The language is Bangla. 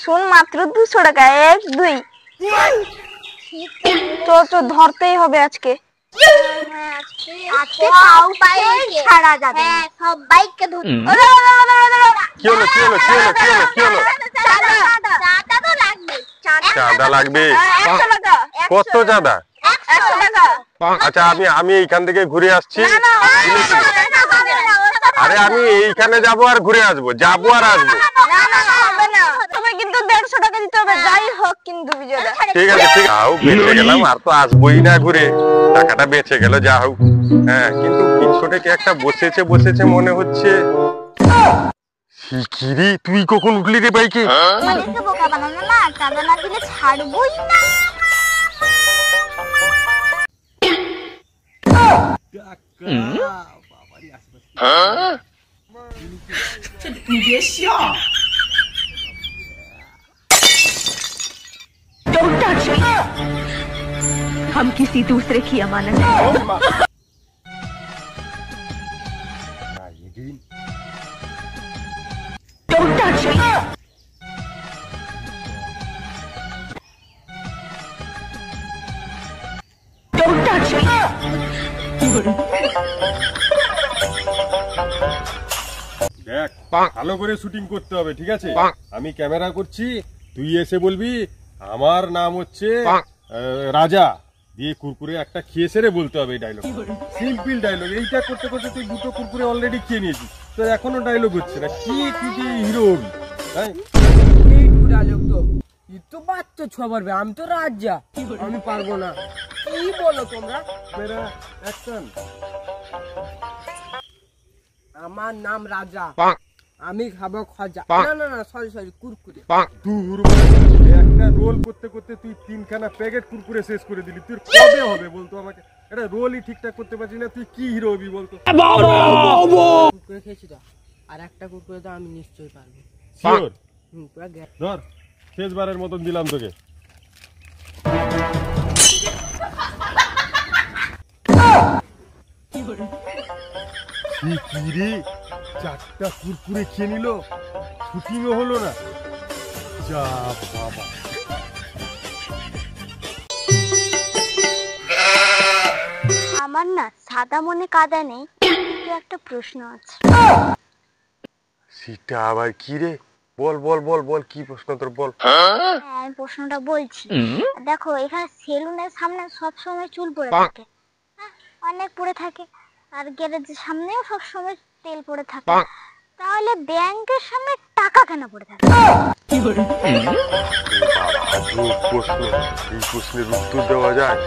শোন, মাত্র 200 টাকা, 1 2। তো ধরতেই হবে আজকে। আজকে সবাইকে ছাড়া যাবে। হ্যাঁ, সবাইকে ধরতে। কি হলো কি হলো কি হলো কি হলো কি হলো? চাঁদা তো লাগবে। চাঁদা লাগবে? 100 টাকা। কত চাঁদা? 100 টাকা। আচ্ছা, আমি এইখান থেকে ঘুরে আসছি। আরে আমি এইখানে যাবো আর ঘুরে আসবো, যাবো আর আসবো। হবে না, তবে কিন্তু 150 টাকা দিতে হবে, যাই হোক কিন্তু বিজয়দা। ঠিক আছে ঠিক আছে, বেঁচে গেলাম, আর তো আসবোই না ঘুরে, টাকাটা বেঁচে গেল, যা হোক। হ্যাঁ, কিন্তু পিছনে কে একটা বসেছে মনে হচ্ছে। শিখিরি, তুই কখন উঠলি রে বাইকে? আমাদেরকে বোকা বানানো না, চাঁদা না দিলে ছাড়বই না। Don't touch me. हम किसी दूसरे की अमानत हैं। Don't touch me. Don't touch me. দেখ, ভালো করে শুটিং করতে হবে, ঠিক আছে? আমি ক্যামেরা করছি, তুই এসে বলবি আমার নাম হচ্ছে রাজা, দিয়ে কুরকুরে একটা খেয়েছে রে বলতে হবে এই ডায়লগ। Simple dialogue. এইটা করতে করতে তুই 2টো কুরকুরে অলরেডি খেয়ে নিয়েছিস, তো এখনো ডায়লগ হচ্ছে না। কি তুই কি হিরো হবি? তাই এই ডায়লগ তো তো বাচ্চা ছোঁয়া পারবে, আমি তো রাজা, আমি পারবো না। কি বলো তোমরা? মেরা অ্যাকশন। আমার নাম রাজা, আমি খাবো খজা। না না না, সরি কুরকুরে। দূর, একটা রোল করতে করতে তুই 3খানা প্যাকেট কুরকুরে শেষ করে দিলি। তুই কবে হবে বলতো আমাকে? এটা রোলই ঠিকঠাক করতে পারছিস না, তুই কি হিরো হবি বলতো? কুরকুরে খেয়েছি তো, আর একটা কুরকুরে তো আমি নিশ্চয়ই পারবো। শিওর? পুরো গ্যাস। ধর, শেষবারের মতন দিলাম তোকে। কি রে, 4টা কুরকুরে খেয়ে নিল, শুটিংও হলো না। যা বাবা। আমার না সাদা মনে কাদা নেই, কিন্তু একটা প্রশ্ন আছে। সেটা আবার কি রে? বল বল বল বল, কি প্রশ্ন তোর, বল। হ্যাঁ, আমি প্রশ্নটা বলছি। দেখো, এখানে সেলুনের সামনে সব সময় চুল পড়ে থাকে, হ্যাঁ, অনেক পড়ে থাকে, আর গ্যারেজের সামনেও সব সময় তেল পড়ে থাকে, তাহলে ব্যাংকের সামনে টাকা কেন পড়ে থাকে? বাবা, প্রশ্ন, এই প্রশ্নের উত্তর দেওয়া যায়?